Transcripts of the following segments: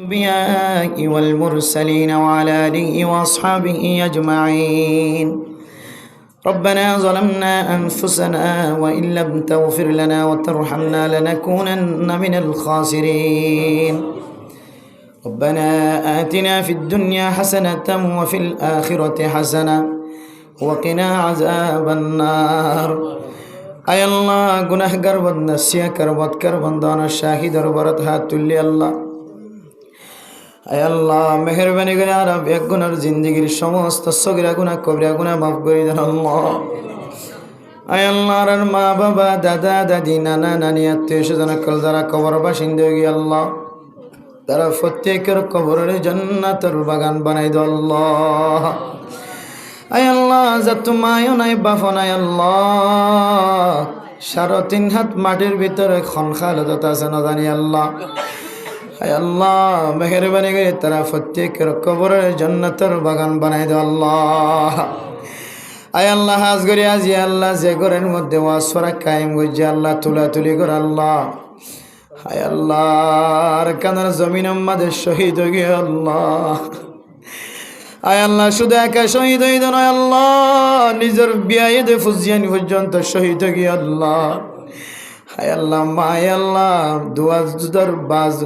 الأنبياء والمرسلين وعلى آله وأصحابه أجمعين. ربنا ظلمنا أنفسنا وإن لم تغفر لنا وترحمنا لنكونن من الخاسرين. ربنا آتنا في الدنيا حسنة وفي الآخرة حسنة وقنا عذاب النار. আয় আল্লাহ, গুনাহগার বান্দা সিয়াকার বদকার বান্দানা শাহিদার বরত হাত তুললি আল্লাহ। আয় আল্লাহ, মেহেরবানি করে আর এক গুনার জিন্দগির সমস্ত সগিরা গুনাহ কবিরা গুনাহ মাফ করে দেন আল্লাহ। আয় আল্লাহ, আর মা বাবা দাদা দাদি নানা নানি আত্মীয় স্বজন যারা কবর বাসিন্দা হয়ে গিয়ে আল্লাহ, তারা প্রত্যেকের কবরের জান্নাতের বাগান বানাই দাও আল্লাহ। আয় আল্লাহ, যত মায়ও নাই বাফো নাই আল্লাহ, 3.5 হাত মাটির ভিতরে খনখালত আছে না জানি আল্লাহ। আয় আল্লাহ, মেহেরবানি করে তারা প্রত্যেকের কবরের জান্নাতের বাগান বানাই দাও আল্লাহ। আয় আল্লাহ, হাজ করি আজি আল্লাহ যে ঘরের মধ্যে ওয়াজ করা কায়েম করছে আল্লাহ, তুলাতুলি করে আল্লাহ। আয় আল্লাহ, আর কানার জমিন আমাদের শহীদ হয়ে গিয়ে আল্লাহ। আয় আল্লাহ, শুধু একা শহীদ হইত নয় আল্লাহ, নিজের বিয়াইদে ফুজিয়ানি পর্যন্ত শহীদ হয়ে গিয়ে আল্লাহ। হায় আল্লাহ, মায় আল্লাহ দুয়া দুধর বাজ,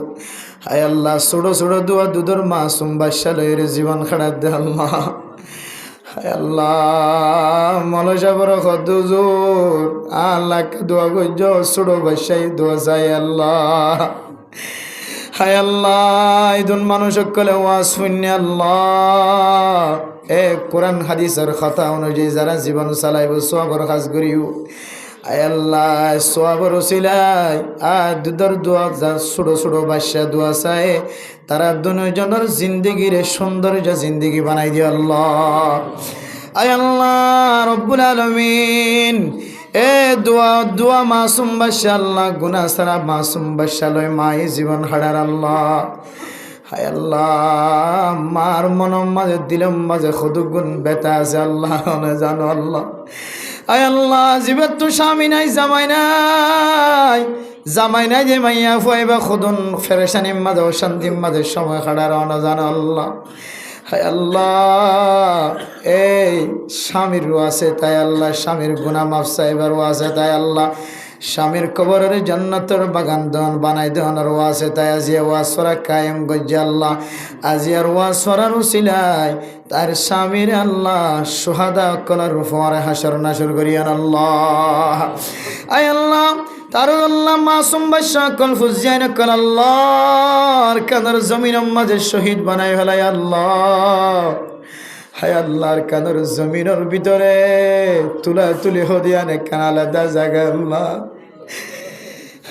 হায় আল্লাহ ছোট ছোট দুয়া দুধর মাসুম বাদশা লয়ের জীবন খাড়াত দে আল্লাহ। হায় আল্লাহ, মলসা বড় খুজুর আল্লাহ দোয়া করছ, ছোট বাদশাই দোয়া চাই আল্লাহ। হায় আল্লাহ, ইদুন মানুষ সকলে ওয়াজ শুনে আল্লাহ, কোরআন হাদিসের কথা অনুযায়ী যারা জীবন চালাইব সওয়াবের কাজ করিও। আয় আল্লাহ, সওয়াবের ওসিলায় আর দুধর দোয়া যা ছোট ছোট বাদশা দোয়া চায়, তারা দুজনের জিন্দগির সৌন্দর্য জিন্দগি বানাই দিও আল্লাহ। আয় আল্লাহ রব্বুল আলামিন, দোয়া মাসুম বাদশা আল্লাহ, গুনাহ ছাড়া মাসুম বাদশা লয় মায়ে জীবন হারার আল্লাহ। হায় আল্লাহ, মার মনের মাঝে দিলের মাঝে খুদুগুণ বেতা আছে আল্লাহ, জানো আল্লাহ। আয় আল্লাহ, জীবের তো স্বামী নাই জামাই নাই, জামাই নাই যে মাইয়া ফুয়াইবা খুদুন ফেরেশানির মাঝে অশান্তির মাঝে সময় কাটার জানো আল্লাহ। হায় আল্লাহ, এই স্বামীরও আছে তাই আল্লাহ, স্বামীর গুনাহ মাফ চাইবারও আছে তাই আল্লাহ, স্বামীর কবরের জান্নাতের বাগান দেন বানাই দেওয়ার আছে তাই আজি ওয়াজ করা কায়েম গজ্জা আল্লাহ। আজি আর ওয়াজ করার উসিলায় তার স্বামীর আল্লাহ সুহাদা কলার ফোয়ারে হাসর নাসর করিয়ান আল্লাহ। আয় আল্লাহ, তার আল্লাহ মাসুম বাদশা কল ফুজিয়ান কল আল্লাহর কাদের জমিনের মাঝে শহীদ বানাই ফেলাই আল্লাহ। হায় আল্লাহর কাদের জমিনের ভিতরে তুলা তুলি হদিয়ানে কানালাদা জায়গা আল্লাহ।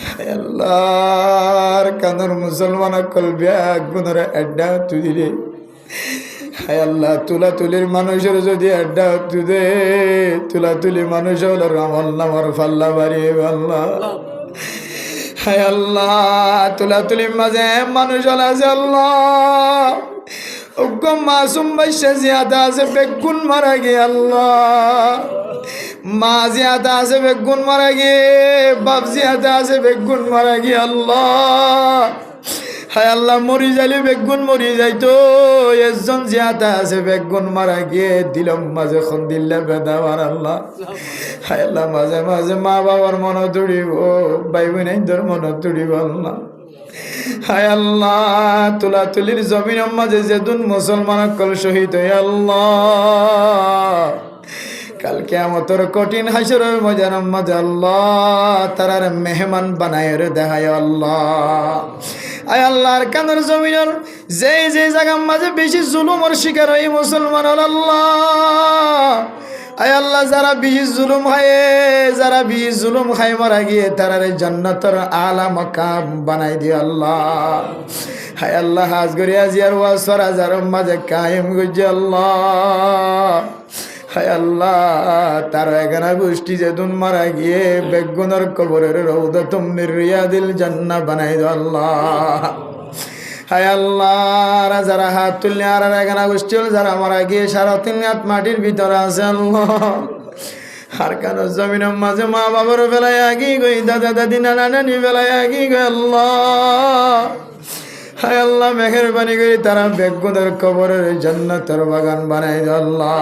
হায় আল্লাহর কাদের মুসলমান কল ব্যাগ গুনরে আড্ডা তুলিরে। হায় আল্লাহ, তুলা তুলির মানুষের যদি আড্ডা তুদে, তুলা তুলি মানুষ হল আমল নামার ফাল্লা বাড়িয়ে আল্লাহ। হায় আল্লাহ, তুলা তুলির মাঝে মানুষ হল আছে আল্লাহ, মাসুম বাদশা জিয়াদা আছে বেগুন মারা গিয়ে আল্লাহ, মা জিয়াদা আছে বেগুন মারা গিয়ে, বাপ জিয়াদা আছে বেগুন মারা গিয়ে আল্লাহ। হায় আল্লাহ, মরি যাইলে বেগুন মরি যাইতো, একজন জিয়াদা আছে বেগুন মারা গিয়ে দিলম মাঝে খন দিল্লা বেদাবার আল্লাহ। হায় আল্লাহ, মাঝে মাঝে মা বাবার মন তুড়িব, ভাই বোনের মন তুড়িব আল্লাহ। হায় আল্লাহ, তুলা তুলির জমিনের মাঝে যেদিন মুসলমান কল শহীদ হয়ে আল্লাহ, কাল কিয়ামতের কঠিন হাসরের ময়দানের মাঝে আল্লাহ তারার মেহমান বানায় রে দেখায় আল্লাহ। আয় আল্লাহর কানের জমিনের যে যে জায়গার মাঝে বেশি জুলুমের শিকার হয় মুসলমান আল্লাহ। আয় আল্লাহ, যারা বেশি জুলুম খায়, যারা বেশি জুলুম খায় মারা গিয়ে তারারে জান্নাতের আলা মাকাম বানাই দিও আল্লাহ। হায় আল্লাহ, হাজ করি আজি আর ওয়াজ করা যার মাঝে কায়েম করছে আল্লাহ। হায় আল্লাহ, তার এখানে গোষ্ঠী যেদিন মারা গিয়ে বেগুনের কবরের রৌদাতুম মির রিয়াদিল জান্নাহ বানাই দাও আল্লাহ। হায় আল্লাহ, যারা হাত তুললে আর এখানে গোষ্ঠী যারা মারা গিয়ে 3.5 হাত মাটির ভিতরে আছে আল্লাহ। আর কেন জমিনের মাঝে মা বাবার বেলায় আগি গই, দাদা দাদি নানা নানি বেলায় আগি গই আল্লাহ। হায় আল্লাহ মেহেরবানি করে তারা বেগুনের কবরের জান্নাতের বাগান বানাই দাও আল্লাহ।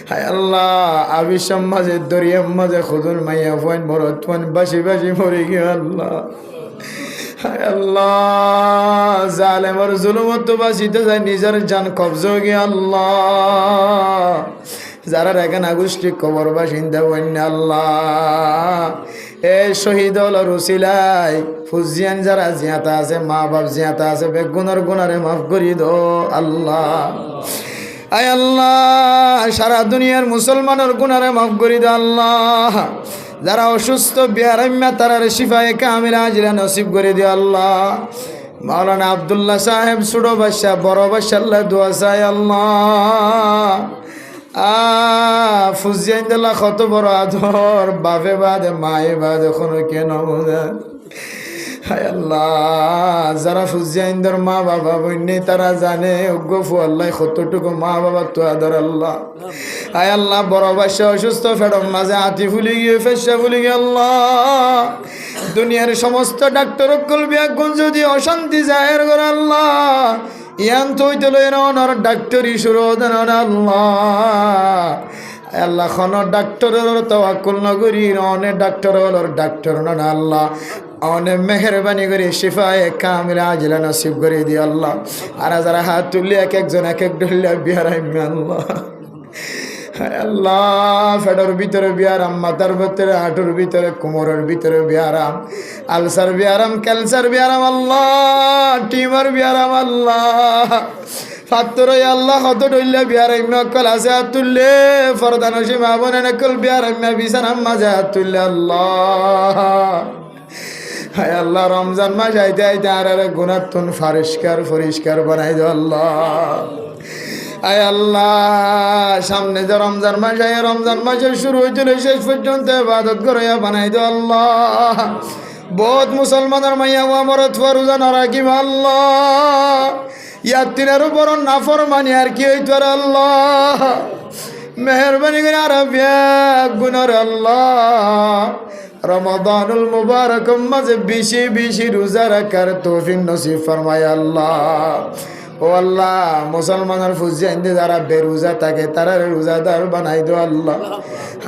হায় আল্লাহ আবিসম মাঝে দরিয়াম মাঝে খুদুর মাইয়া ফোন মরত ফোন বাসি বাসি মরে গিয়ে আল্লাহ। হায় আল্লাহ জালেমর জুলুমত বাঁচিতে যায় নিজের জান কবজ গিয়ে আল্লাহ। যারা এখন আগোষ্ঠী কবর বাসিন্দা বন্য আল্লাহ এ শহীদ রুসিলাই ফুজিয়ান যারা জিয়াতা আছে মা বাপ জিয়াতা আছে বেগুনের গুনারে মাফ করি দো আল্লাহ। আয় আল্লাহ সারা দুনিয়ার মুসলমানের গুনারে মাফ করি দো আল্লাহ। যারা অসুস্থ বিয়ারাম্যা তারার শিফায়ে কামিলা আজিলা নসিব করে দিও আল্লাহ। মাওলানা আব্দুল্লাহ সাহেব ছোট বাদশা বড় বাদশা আল্লাহ দোয়া চাই আল্লাহ। ফুজিয়ান দিল্লা কত বড় আদর বাপে বাদে মায়ে বাদে কোনো কেন বোঝা। হায় আল্লাহ যারা ফুজিয়াইন্দর মা বাবা বন্যে তারা জানে গফু আল্লাহ কতটুকু মা বাবা তো আদর আল্লাহ। হায় আল্লাহ বড় বাদশা অসুস্থ ফেডম মাঝে আতি ফুলি গিয়ে ফেসা ফুলি গিয়ে আল্লাহ। দুনিয়ার সমস্ত ডাক্তার কলবিয়াগুন যদি অশান্তি জাহের করে আল্লাহ ইয়ান তৈতে লইন আর ডাক্তারি শুরু দেন আল্লাহ। আল্লাহ খন ডাক্তারের তাওয়াক্কুল নগরী অনেক ডাক্তার হলোর ডাক্তার না আল্লাহ অনেক মেহরবানি করে শিফায়ে কামিলা আজিলা নসিব করে দিও আল্লাহ। আর যারা হাত তুললে এক একজন এক এক ডলিয়া বিহারাই আল্লাহ। আল্লাহ ফেডার ভিতরে বিয়ারাম মাথার ভিতরে হাঁটুর ভিতরে কোমরের ভিতরে বিয়ারাম আলসার বিয়ারাম ক্যান্সার বিয়ারাম আল্লাহ টিউমার বিয়ারাম আল্লাহ। ফাত্তর আল্লাহ কত ডইলে বিয়ারাম অকল আছে হাত তুললে ফরদান সীমা বনে নকল বিয়ারাম বিছানাম মাঝে হাত তুললে আল্লাহ। হায় আল্লাহ রমজান মাস আইতে আইতে আর গুণাত্তন পরিষ্কার বানাই দো আল্লাহ। আয় আল্লাহ সামনে যে রমজান মাস আয় রমজান মাসের শুরু হইছিল শেষ পর্যন্ত ইবাদত করে বানাই দো আল্লাহ। বহুত মুসলমানের মাইয়া মরত ফরজা নরাকিম আল্লাহ। ইয়াতিনের উপর নাফরমানি আর কি হইতো আল্লাহ। মেহরবানি করে আর গুনার আল্লাহ রমাদানুল মুবারক মাঝে বেশি বেশি রোজা রাখার তৌফিক নসিব ফরমায় আল্লাহ। ও আল্লাহ মুসলমানের ফুজিয়াইন্দে যারা বেরোজা থাকে তারা রোজাদার বানাই দো আল্লাহ।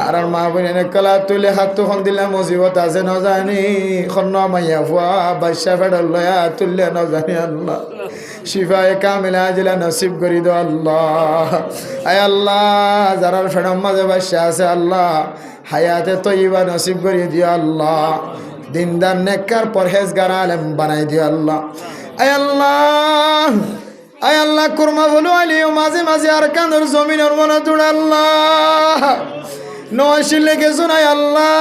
আর মা বোনে কলা তুলে হাত তখন দিলে মুসিবত আছে ন জানি খন্ন মাইয়া ফুয়া বাদশা ফেডার লয়া তুললে ন জানি আল্লাহ। শিফায়ে কামিলা আজিলা নসিব করি দো আল্লাহ। আয় আল্লাহ যারার ফেডার মাঝে বাদশা আছে আল্লাহ হায়াতে তৈবা নসিব করি দিও আল্লাহ। দিনদার নেককার পরহেজগার আলেম বানাই দিও আল্লাহ। আয় আল্লাহ আয় আল্লাহ কুরমা বলো আলিও মাঝে মাঝে আর কান্দর জমিনের মনে তোড় আল্লাহ নশিল লেগে শোনাই আল্লাহ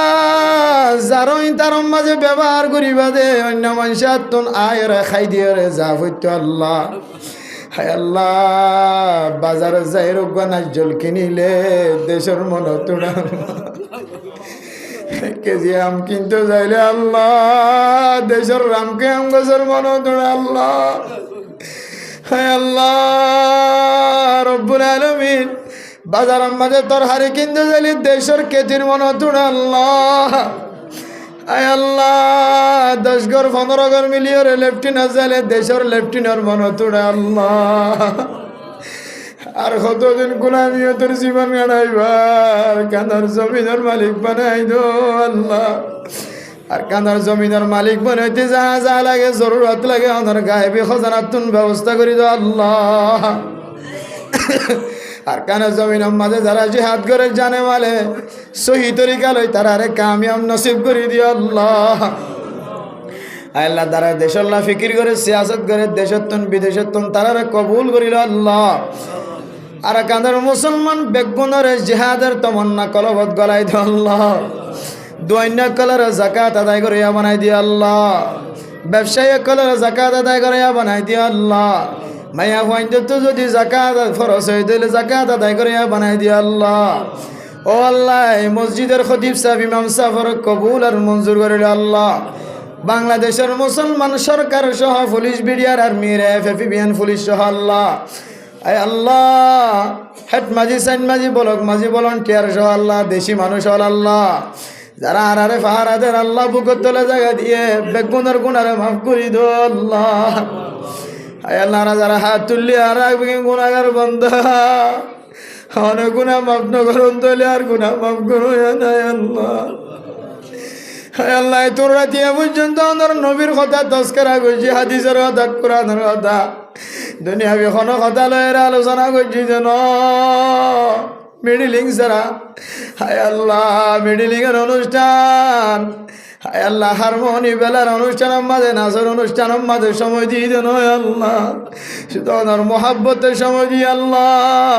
যারই তার মাঝে ব্যবহার করিবা দে অন্য মানুষ আত্মন আয়ের খাই দিয়ে রে যা হইতো আল্লাহ। হায় আল্লাহ বাজারে যাই রোগানা জল কিনিলে দেশের মনে তোড়া কেজি আম কিনতে যাইলে আল্লাহ দেশের রামকে আম গাছের মনে তোড়া আল্লাহ। হায় আল্লাহ রব্বুল আলামিন বাজারের মাঝে তরহারি কিনতে যাইলে দেশের কেতির মনে তোড়া আল্লাহ। আয় আল্লাহ 10 ঘর 15 ঘর মিলিয়ে লেফটিনার যাইলে দেশের লেফটিনার মনে তোড়া আল্লাহ। আর কতদিন গোলামিও তোর জীবন কাটাইবার কাঁদার জমিনের মালিক বানাই দো আল্লাহ। আর কাঁদার জমিনের মালিক বানাইতে যা যা লাগে জরুরত লাগে আমার গায়েবী খজানাতুন ব্যবস্থা করি দো আল্লাহ। আর কানের জমিনের মাঝে যারা জিহাদ করে জানে মালে সহি তরিকা লই তারা রে কামিয়াব নসিব করে দিও আল্লাহ। আল্লাহ তারা দেশল্লাহ ফিকির করে সিয়াসত করে দেশত্তন বিদেশত্তন তারা রে কবুল করিল আল্লাহ। আর কাঁদার মুসলমান বেগুনের জিহাদের তমন্না কলবত গলাই দিও আল্লাহ। দৈন্য কলর জাকাত আদায় করে বানাই দিও আল্লাহ। ব্যবসায়ী কলর জাকাত আদায় করে বানাই দিও আল্লাহ। মাইয়া ফাইন্দ তো যদি জাকাত ফরজ হয়ে দিলে জাকাত আদায় করে বানাই দিও আল্লাহ। ও আল্লাহ মসজিদের খতিব সাহেব ইমাম সাহেবের কবুল আর মঞ্জুর করিল আল্লাহ। বাংলাদেশের মুসলমান সরকার সহ পুলিশ বিডিআর আর্মির এফএফবিএন পুলিশ সহ আল্লাহ আয় আল্লাহ হেড মাঝি সাইন মাঝি বলক মাঝি ভলান্টিয়ার সহ আল্লাহ দেশি মানুষ হল আল্লাহ যারা আরারে ফাহারাদের আল্লাহ বুকের তলে জায়গা দিয়ে বেগুনের গুনারে মাফ করি দো আল্লাহ। আয় আল্লাহ যারা হাত তুললি আর গুনাগার বন্ধা অনেক গুণা মাফ না করুন তলে আর গুণা মাফ করুন আল্লাহ। হায় আল্লাহ তোর রাতিয়া পর্যন্ত আমার নবীর কথা তস্করা করছি, হাদিসের কথা, কোরআনের কথা, দুনিয়া কোনো কথা লয়ের আলোচনা করছি যেন মিডিলিং ছাড়া। হায় আল্লাহ মিডিলিংয়ের অনুষ্ঠান, হায় আল্লাহ হারমোনি বেলার অনুষ্ঠানের মাঝে, নাচের অনুষ্ঠানের মাঝে সময় দিয়ে দেন আল্লাহ। শুধু ওনার মহাব্বতের সময় দিয়ে আল্লাহ।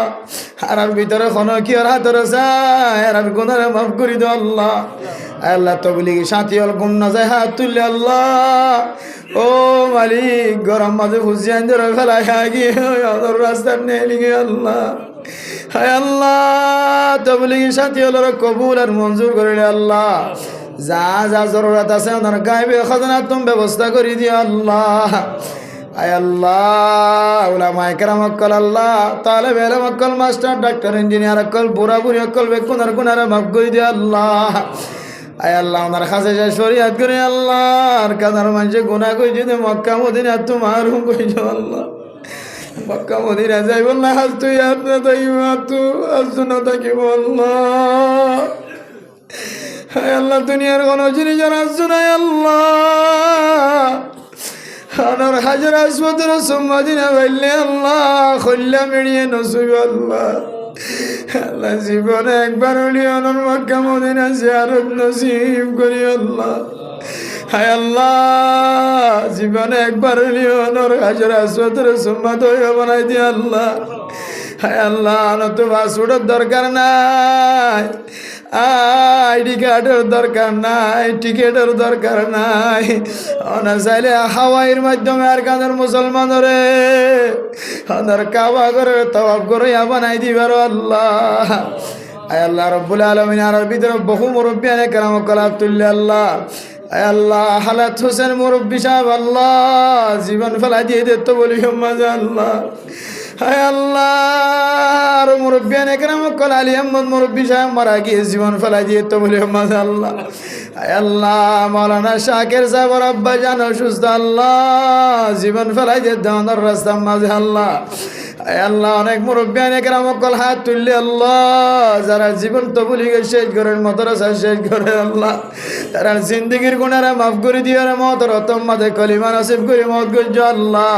আর ভিতরে কোনো কি আর হাতরে চায় আর গুনারে মাফ করি দো আল্লাহ। আল্লাহ তবলিগি সাথী হল গুম না যায় হাত তুললে আল্লাহ। ও মালিক গরম মাঝে হুসিয়ান ধরে ফেলায় গিয়ে রাস্তার নেই লিগে আল্লাহ। হায় আল্লাহ তবলিগি সাথী হল কবুল আর মঞ্জুর করিলে আল্লাহ। যা যা জরুরত আছে ওনার গাইবে খাজনা তুমি ব্যবস্থা করে দিও আল্লাহ। আয় আল্লাহ উলামায়ে কেরাম অক্কল আল্লাহ, তালেব ইলম অক্কল, মাস্টার ডাক্তার ইঞ্জিনিয়ার অক্কল, বুড়া বুড়ি অক্কল বেকুনার গুনারে মাফ করে দিও আল্লাহ। আয় আল্লাহ ওনার কাছে যা শরীয়ত করে আল্লাহ। আর কাদার মানুষে গুনাহ কই যদি মক্কা মদিনা তোমার হুম কইছো আল্লাহ। মক্কা মদিনা যাইব না হাজ তুই আপনা তাইব তু আসনা তাকিব আল্লাহ। হায় আল্লাহ দুনিয়ার কোন জিনিস জানাচ্ছো না আল্লাহ। আনার হাজার আসপত্র সম্মাদিনা বাইলে আল্লাহ খল্লা মেড়িয়ে নসুব আল্লাহ। আল্লাহ জীবনে একবার হলি আনার মক্কা মদিনা জিয়ারত নসিব করি আল্লাহ। হায় আল্লাহ জীবনে একবার হলি আনার হাজার আসপত্র সম্মাদ বানাই দিয়ে আল্লাহ। হায় আল্লাহ আনত পাসপোর্টের দরকার নাই, আইডি কার্ডের দরকার নাই, টিকেটের দরকার নাই। না চাইলে হাওয়াইয়ের মাধ্যমে আর কাঁদের মুসলমানরে আন্দার কাবা করে তওয়াব করে বানাই দিবার আল্লাহ। আয় আল্লাহ রব্বুল আলামিন আর ভিতরে বহু মুরব্বিয়ানে কেরাম কলাতুল্লাহ আল্লাহ। আয় আল্লাহ হালাত হোসেন মুরব্বি সাহেব আল্লাহ জীবন ফেলা দিয়ে দিত বলি মজা আল্লাহ। হায় আল্লাহ আর মুরব্বিয়ান একরাম কল আলী আহমদ মুরব্বি সাহেব মারা গিয়ে জীবন ফেলাই দিয়ে তো বলে মাঝে আল্লাহ। হায় আল্লাহ মৌলানা শাকের সাহেব আব্বা জান অসুস্থ আল্লাহ জীবন ফেলাই দিয়ে দেওয়ানোর রাস্তা মাঝে আল্লাহ। হায় আল্লাহ অনেক মুরব্বিয়ান একরাম কল হাত তুললে আল্লাহ যারা জীবন তো বলি শেষ করেন মতরাসা শেষ করে আল্লাহ তারা জিন্দিগির গুণারা মাফ করে দিয়ে মত রতম মাঝে কলিমা নসিব করে মত গজ্জ আল্লাহ।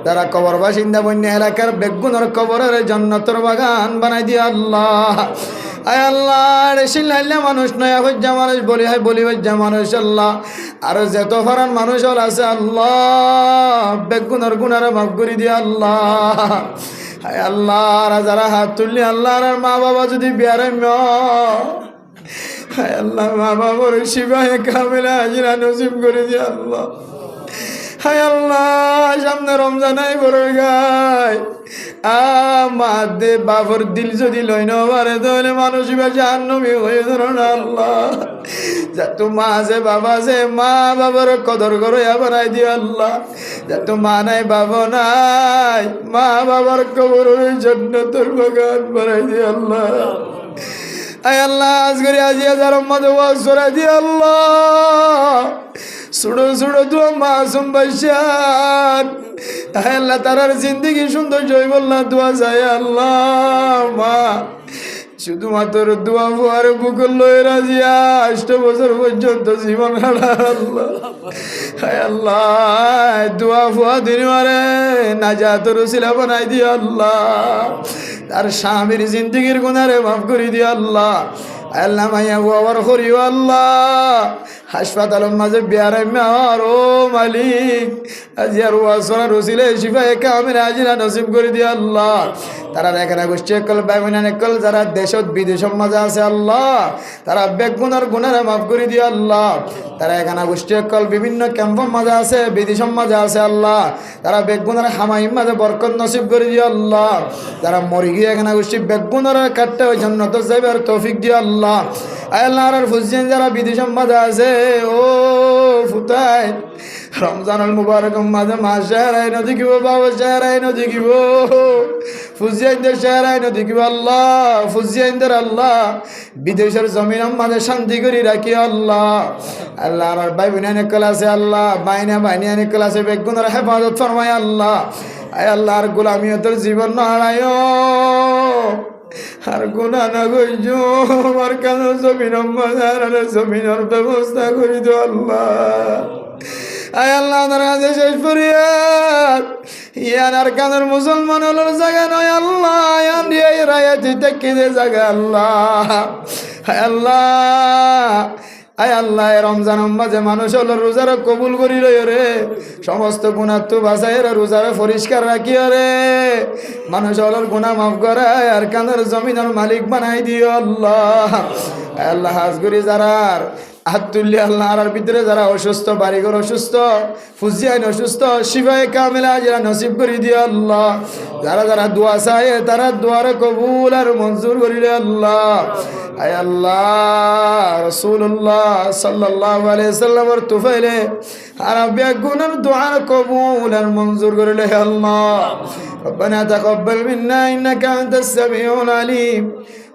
তারা কবর বাসিন্দা বন্য এলাকার বেগুনের কবরের জান্নাতের বাগান বানাই দিয়ে আল্লাহ। আয় আল্লাহ রেশিল্লা মানুষ নয়া হজ্জা মানুষ বলি হয় বলি হজ্জা মানুষ আল্লাহ। আর যত ফারান মানুষ হল আছে আল্লাহ বেগুনের গুনারে মাফ করে দিয়ে আল্লাহ। আয় আল্লাহ যারা হাত তুললি আল্লাহ আর মা বাবা যদি বিয়ারে হায় আল্লাহ মা বাবার শিবায় কামেলা হাজিরা নসিব করে দিয়ে আল্লাহ। হায় আল্লাহ সামনে রমজান আই বড় গায় মা দে বাবর দিল যদি লই নারে তাহলে মানুষ জাহান্নামী হয়ে ধরুন আল্লাহ। যত মা আছে বাবা আছে মা বাবার কদর করে বানাই দিও আল্লাহ। যত মা নাই বাবা নাই মা বাবার কবর জান্নাতের বাগান বানাই দিও আল্লাহ। আয় আল্লাহ আজকে আজি হাজার মধ্যে ওয়াজ করে দিও আল্লাহ। সুড়ো সুড়ো তো মাসুম বৈশান আল্লাহ তারার জিন্দগি সুন্দর জয় বললা দোয়া যায় আল্লাহ। মা শুধুমাত্র দোয়া ফুয়ার বুকুল লয়ে রাজিয়া 8 বছর পর্যন্ত জীবন কাটা আল্লাহ। হায় আল্লাহ দোয়া ফুয়া দিনবারে নাজাতের উসিলা বানাই দিও আল্লাহ। তার স্বামীর জিন্দগির গুনারে মাফ করে দিও আল্লাহ। আল্লাহ মাইয়া বাবার করিও আল্লাহ। হাসপাতালের মাঝে বিয়ারে মেয়র ও মালিক আজি আর ওয়াসনার রসিলে শিফায়ে কামিল হাজিরা নসিব করে দিও আল্লাহ। তারা এখানে গোষ্ঠী একল বাইমিনান একল যারা দেশত বিদেশের মাঝে আছে আল্লাহ তারা বেগুনার গুনারে মাফ করে দিও আল্লাহ। তারা এখানে গোষ্ঠী একল বিভিন্ন ক্যাম্পের মাঝে আছে বিদেশের মাঝে আছে আল্লাহ তারা বেগুনার হামাইম মাঝে বরকত নসিব করে দিও আল্লাহ। তারা মরি গিয়ে এখানে গোষ্ঠী বেগুনার কাটতে ওই জান্নাত যাইবার তৌফিক দিও আল্লাহ। আল্লাহ আর ফুজিয়ান যারা বিদেশের মাঝে আছে ও ফুতাই রমজানুল মুবারক মাঝে মা শেহরাই নদী কিব বাবা শেহরাই নদী কিব ফুজিয়াইন্দের শেহরাই নদী কি আল্লাহ ফুজিয়াইন্দের আল্লাহ বিদেশের জমিন আমাদের শান্তি করে রাখি আল্লাহ আল্লাহ আর ভাই বোন ক্লাসে আল্লাহ বাইনা ক্লাসে বেগুনের হেফাজত ফরমায় আল্লাহ আয় আল্লাহ আর গোলামিয়তের জীবন নারায় আর গুণা না গইজো আমার কেন জমিনের ব্যবস্থা করি তো আল্লাহ আয় আল্লাহ আমার কাছে শেষ ফরিয়াদ ইয়ান আর কানের মুসলমান হলোর জায়গা নয় আল্লাহ ইয়ান দিয়ে রায়াতি তেকিদে জায়গা আল্লাহ আয় আল্লাহ আয় আল্লাহ রমজান মাঝে মানুষ হলো রোজার কবুল করি রে সমস্ত গুণার তো বাঁচাই রোজার পরিষ্কার রাখিও রে মানুষ হলোর গুণা মাফ করায় আর কানের জমিনের মালিক বানাই দিও আল্লাহ আল্লাহ হাজগুড়ি যারার হাত তুললে আল্লাহ আর ভিতরে যারা অসুস্থ বাড়িঘর অসুস্থ ফুজিয়াইন অসুস্থ শিবায় কামেলা যারা নসিব করে দিও আল্লাহ যারা যারা দোয়া চায় তারা দোয়ার কবুল আর মঞ্জুর করিলে আল্লাহ আয় আল্লাহ রাসূলুল্লাহ সাল্লাল্লাহু আলাইহি সাল্লামের তুফাইলে আর বেগুনের দোয়ার কবুল আর মঞ্জুর করিলে আল্লাহ ربنا تقبل منا إنك أنت السميع العليم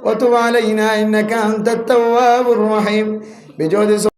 وتب علينا إنك أنت التواب الرحيم بجود